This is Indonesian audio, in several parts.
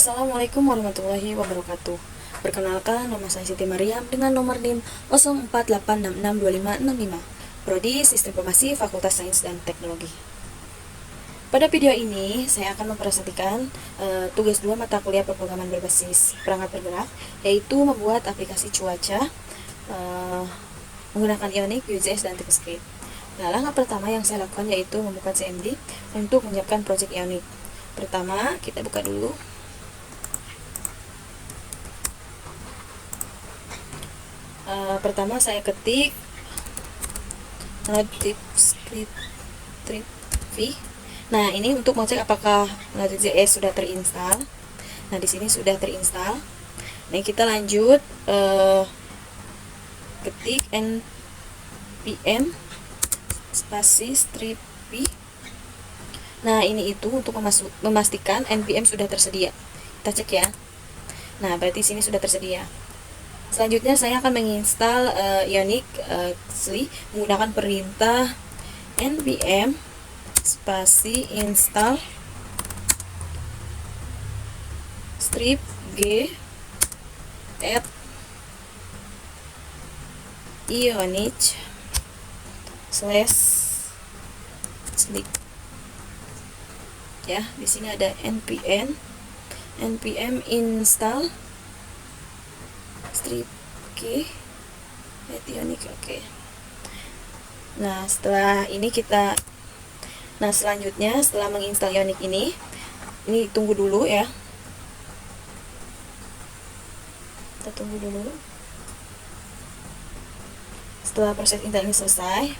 Assalamualaikum warahmatullahi wabarakatuh. Perkenalkan, nama saya Siti Mariam dengan nomor NIM 0486662565, Prodi Sistem Informasi Fakultas Sains dan Teknologi. Pada video ini, saya akan mempresentasikan tugas 2 mata kuliah pemrograman berbasis perangkat bergerak, yaitu membuat aplikasi cuaca menggunakan Ionic, Vue.js, dan TypeScript. Nah, langkah pertama yang saya lakukan yaitu membuka CMD untuk menyiapkan project Ionic. Pertama, kita buka dulu. Pertama saya ketik TypeScript v. Nah, ini untuk mengecek apakah Node.js sudah terinstall. Nah, di sini sudah terinstall. Nah, kita lanjut ketik npm spasi strip v. Nah, ini itu untuk memastikan npm sudah tersedia. Kita cek ya. Nah, berarti sini sudah tersedia. Selanjutnya saya akan menginstal Ionic menggunakan perintah npm spasi install strip g add Ionic /slick. Ya, di sini ada npm install strip g add Ionic. Oke. Nah, selanjutnya setelah menginstal Ionic ini tunggu dulu ya. Kita tunggu dulu. Setelah proses install ini selesai,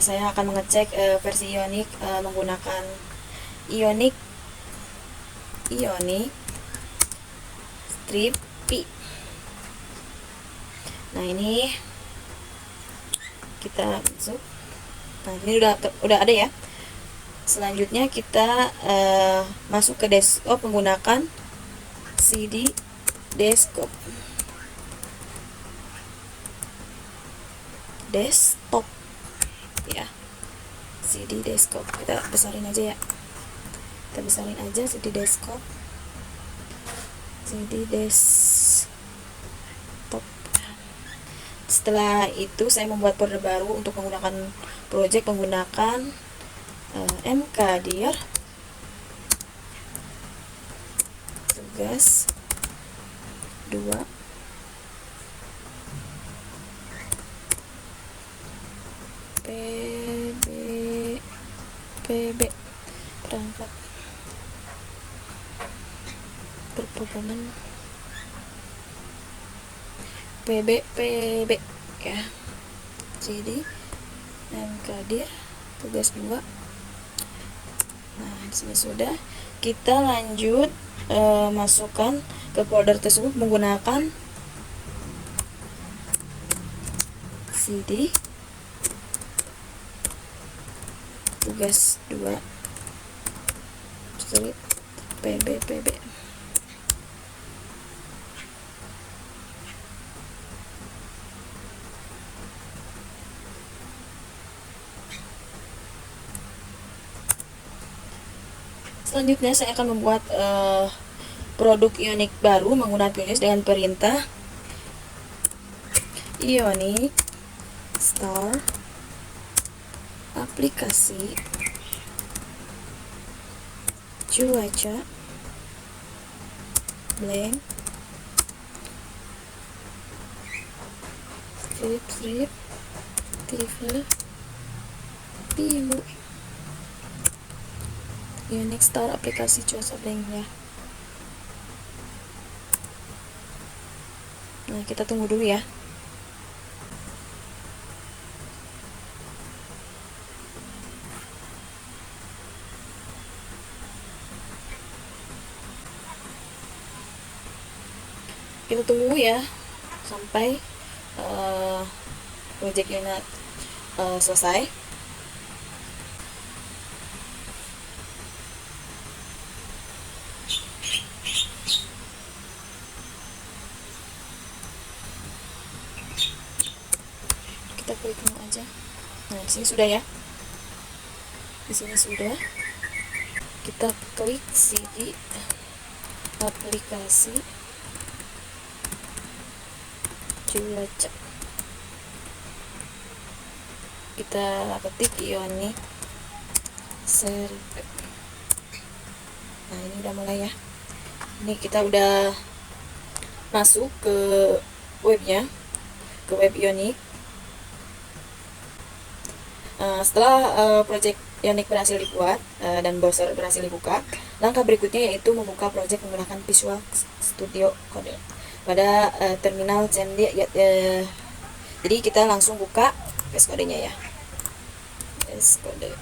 saya akan mengecek versi Ionic menggunakan Ionic strip p. Nah, ini kita masuk. Nah, ini udah ada ya. Selanjutnya kita masuk ke desktop menggunakan cd desktop ya, cd desktop. Kita besarin aja ya. Kita besarin aja cd desktop. Setelah itu saya membuat folder baru untuk menggunakan project menggunakan mkdir tugas 2 pb perangkat berprograman pb ya. Jadi mkdir tugas 2. Nah, disini sudah. Kita lanjut masukkan ke folder tersebut menggunakan cd tugas 2 strip pb. Selanjutnya saya akan membuat produk Ionic baru menggunakan Vue.js dengan perintah Ionic start aplikasi cuaca blank strip tivel biru. Ionic start aplikasi cuaca blank ya. Nah, kita tunggu dulu ya. Kita tunggu ya sampai project Ionic selesai. Kita klik dulu aja. Nah, di sini sudah ya. Di sini sudah. Kita klik cd aplikasi cuaca. Kita ketik Ionic Server. Nah, ini udah mulai ya. Ini kita udah masuk ke webnya, ke web Ionic. Setelah project Ionic berhasil dibuat dan browser berhasil dibuka, langkah berikutnya yaitu membuka project menggunakan Visual Studio Code pada terminal CMD. Jadi kita langsung buka VS Code-nya ya. VS Code.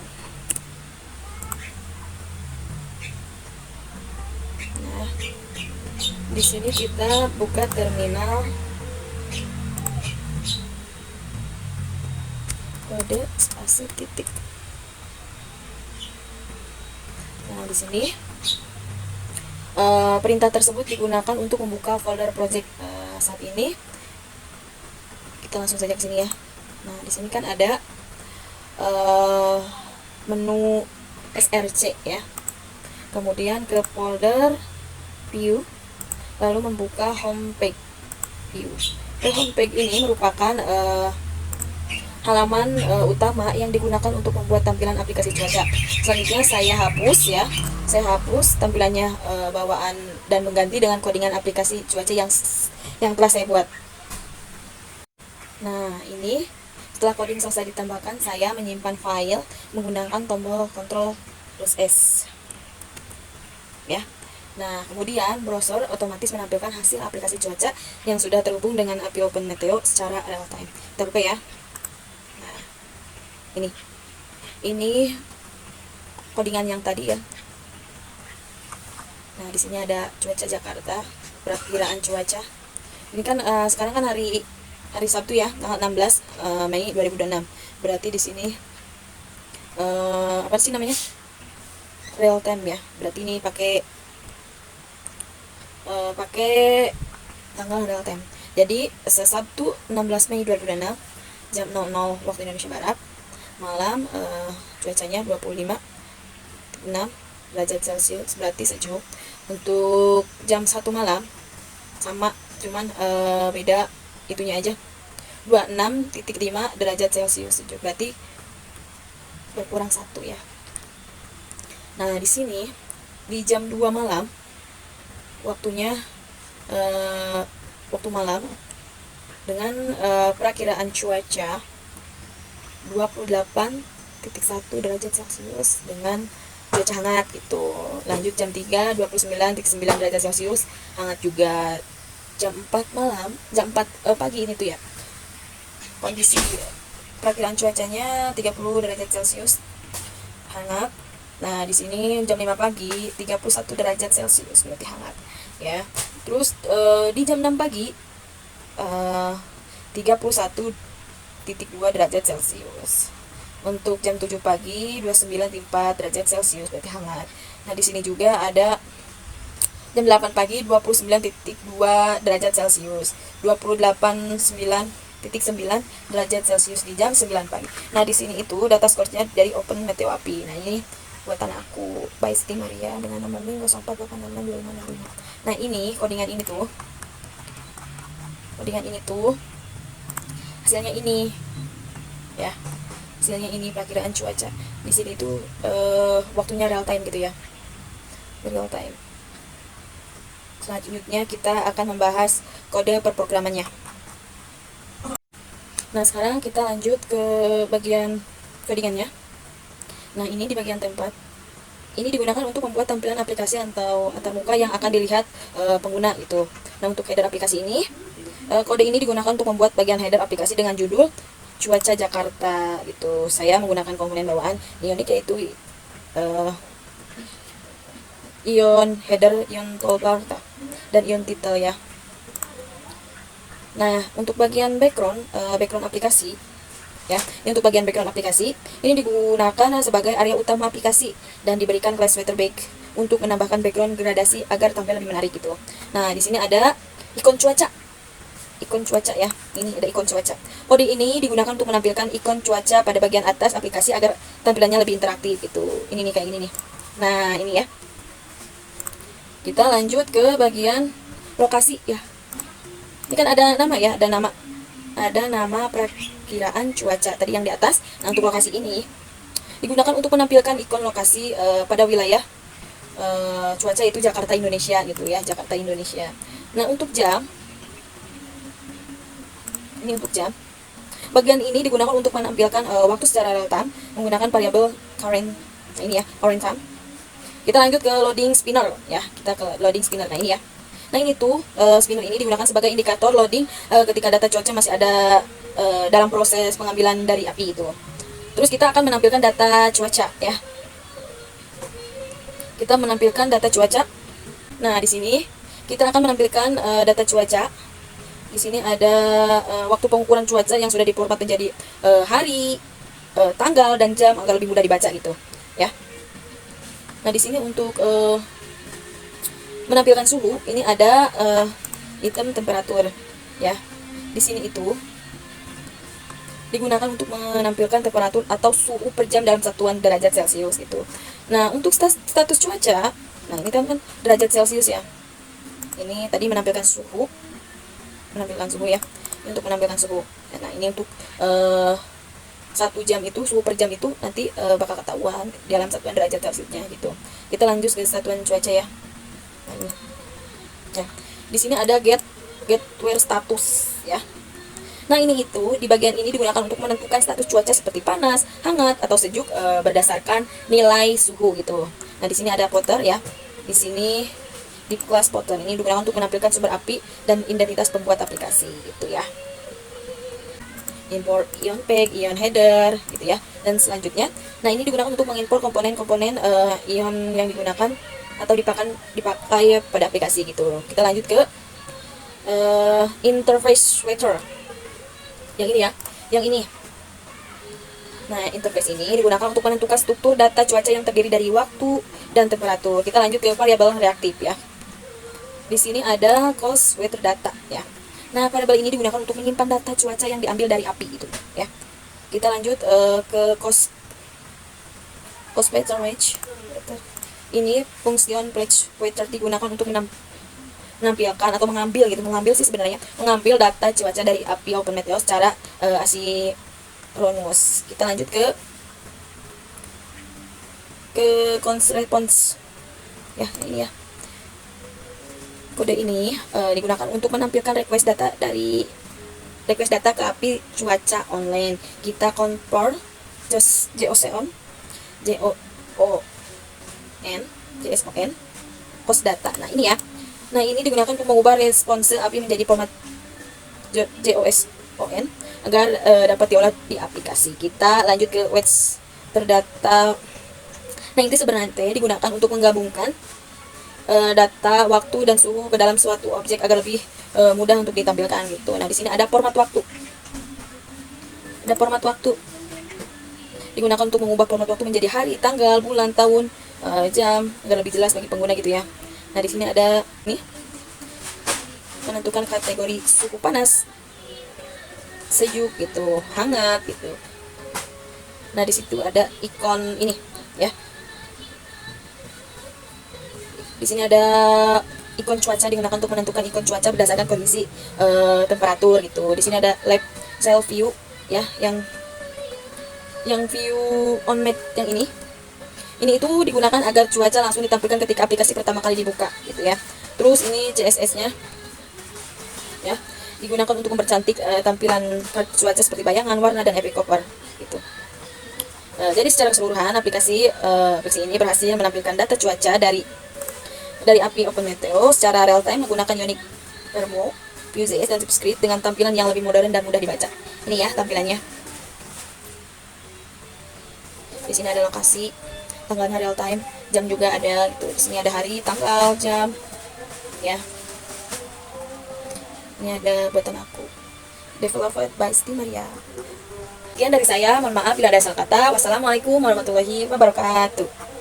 Nah, di sini kita buka terminal kode spasi titik. Nah, di sini perintah tersebut digunakan untuk membuka folder project. Saat ini kita langsung saja ke sini ya. Nah, di sini kan ada menu SRC ya. Kemudian ke folder view, lalu membuka homepage view. Homepage ini merupakan halaman utama yang digunakan untuk membuat tampilan aplikasi cuaca. Selanjutnya saya hapus ya. Saya hapus tampilannya bawaan dan mengganti dengan codingan aplikasi cuaca yang telah saya buat. Nah, ini setelah coding selesai ditambahkan, saya menyimpan file menggunakan tombol Ctrl plus S. Ya. Nah, kemudian browser otomatis menampilkan hasil aplikasi cuaca yang sudah terhubung dengan API OpenMeteo secara real time. Kita buka ya. Nah, ini codingan yang tadi ya. Nah, di sini ada cuaca Jakarta, perakiraan cuaca. Ini kan sekarang kan hari Sabtu ya, tanggal 16 Mei 2026. Berarti di sini apa sih namanya? Real time ya. Berarti ini pakai tanggal real time. Jadi Sabtu 16 Mei 2026 jam 00 waktu Indonesia Barat, malam cuacanya 25,6 derajat Celcius, berarti sejuk. Untuk jam 1 malam sama, cuman beda itunya aja, 26,5 derajat Celcius sejuk, berarti berkurang 1 ya. Nah, di sini di jam 2 malam waktunya waktu malam dengan perakiraan cuaca 28,1 derajat Celcius dengan cuaca hangat gitu. Lanjut jam 3 29,9 derajat Celcius, hangat juga. Jam 4 malam, jam 4 pagi ini tuh ya, kondisi perakiraan cuacanya 30 derajat Celcius, hangat. Nah, di sini jam 5 pagi 31 derajat Celcius, berarti hangat ya. Terus di jam 6 pagi 31,2 derajat Celcius. Untuk jam 7 pagi 29,4 derajat Celcius, berarti hangat. Nah, di sini juga ada jam 8 pagi 29,2 derajat Celcius, 28,9 derajat Celcius di jam 9 pagi. Nah, di sini itu data skornya dari OpenMeteo API. Nah, ini buatan aku by Siti Maria dengan nomor 04866255. Nah, ini codingan ini tuh hasilnya ini ya. Hasilnya ini perakiraan cuaca. Di sini tuh waktunya real time gitu ya. Real time. Selanjutnya kita akan membahas kode perprogramannya. Nah, sekarang kita lanjut ke bagian codingannya. Nah, ini di bagian tempat. Ini digunakan untuk membuat tampilan aplikasi atau antarmuka yang akan dilihat pengguna itu. Nah, untuk header aplikasi ini, kode ini digunakan untuk membuat bagian header aplikasi dengan judul cuaca Jakarta gitu. Saya menggunakan komponen bawaan Ionic, yaitu ion header, ion toolbar, dan ion title ya. Nah, untuk bagian background aplikasi ya, ini untuk bagian background aplikasi ini digunakan sebagai area utama aplikasi dan diberikan class weatherback untuk menambahkan background gradasi agar tampil lebih menarik gitu. Nah, di sini ada ikon cuaca ya, ini ada ikon cuaca. Kode ini digunakan untuk menampilkan ikon cuaca pada bagian atas aplikasi agar tampilannya lebih interaktif gitu. Ini nih, kayak gini nih. Nah, ini ya. Kita lanjut ke bagian lokasi ya. Ini kan ada nama ya, ada nama perakiraan cuaca tadi yang di atas. Nah, untuk lokasi ini digunakan untuk menampilkan ikon lokasi pada wilayah cuaca itu Jakarta Indonesia gitu ya, Jakarta Indonesia. Nah, untuk jam, ini untuk jam. Bagian ini digunakan untuk menampilkan waktu secara real time menggunakan variabel current. Nah, ini ya, current time. Kita lanjut ke loading spinner ya. Kita ke loading spinner. Nah, ini ya. Nah, ini tuh spinner ini digunakan sebagai indikator loading ketika data cuaca masih ada dalam proses pengambilan dari api itu. Terus kita akan menampilkan data cuaca ya. Kita menampilkan data cuaca. Nah, di sini kita akan menampilkan data cuaca. Di sini ada waktu pengukuran cuaca yang sudah diformat menjadi hari, tanggal dan jam agar lebih mudah dibaca gitu ya. Nah, di sini untuk menampilkan suhu, ini ada item temperatur ya. Di sini itu digunakan untuk menampilkan temperatur atau suhu per jam dalam satuan derajat Celcius gitu. Nah, untuk status cuaca, nah ini kan derajat Celcius ya. Ini tadi menampilkan suhu ya. Ini untuk menampilkan suhu. Nah, ini untuk 1 jam itu, suhu per jam itu nanti bakal ketahuan dalam satuan derajat Celciusnya gitu. Kita lanjut ke satuan cuaca ya. Nah, ini. Nah, di sini ada get weather status ya. Nah, ini itu di bagian ini digunakan untuk menentukan status cuaca seperti panas, hangat atau sejuk berdasarkan nilai suhu gitu. Nah, di sini ada plotter ya. Di sini di kelas plotter ini digunakan untuk menampilkan sumber api dan identitas pembuat aplikasi gitu ya. Import ion pack, ion header gitu ya. Dan selanjutnya, nah ini digunakan untuk mengimport komponen-komponen ion yang digunakan atau dipakai pada aplikasi gitu. Kita lanjut ke interface weather. Yang ini ya, yang ini. Nah, interface ini digunakan untuk menentukan struktur data cuaca yang terdiri dari waktu dan temperatur. Kita lanjut ke variabel reaktif ya. Di sini ada cost weather data ya. Nah, variabel ini digunakan untuk menyimpan data cuaca yang diambil dari api itu ya. Kita lanjut ke cost weather range. Ini fungsion pledge weather digunakan untuk menampilkan atau mengambil data cuaca dari api open meteor secara asinkronus. Kita lanjut ke response ya. Ini ya, kode ini digunakan untuk menampilkan request data ke api cuaca online. Kita convert JSON post data. Nah, ini ya. Nah, ini digunakan untuk mengubah respons api menjadi format JSON agar dapat diolah di aplikasi. Kita lanjut ke wedge terdata. Nah, ini sebenarnya digunakan untuk menggabungkan data waktu dan suhu ke dalam suatu objek agar lebih mudah untuk ditampilkan gitu. Nah, di sini ada format waktu. Digunakan untuk mengubah format waktu menjadi hari, tanggal, bulan, tahun, jam agar lebih jelas bagi pengguna gitu ya. Nah, di sini ada nih menentukan kategori suhu panas, sejuk gitu, hangat gitu. Nah, di situ ada ikon ini ya. Di sini ada ikon cuaca digunakan untuk menentukan ikon cuaca berdasarkan kondisi temperatur gitu. Di sini ada lab cell view ya, yang view on map yang ini. Ini itu digunakan agar cuaca langsung ditampilkan ketika aplikasi pertama kali dibuka gitu ya. Terus ini CSS-nya ya, digunakan untuk mempercantik tampilan cuaca seperti bayangan, warna dan efek cover gitu. Jadi secara keseluruhan aplikasi ini berhasil menampilkan data cuaca dari api Open Meteo secara real time menggunakan Unique Thermo, Vue.js dan TypeScript dengan tampilan yang lebih modern dan mudah dibaca. Ini ya tampilannya. Di sini ada lokasi, tanggalnya real time, jam juga ada gitu. Di sini ada hari, tanggal, jam ya. Ini ada buatan aku, developed by Siti Maria. Sekian dari saya, mohon maaf bila ada salah kata. Wassalamualaikum warahmatullahi wabarakatuh.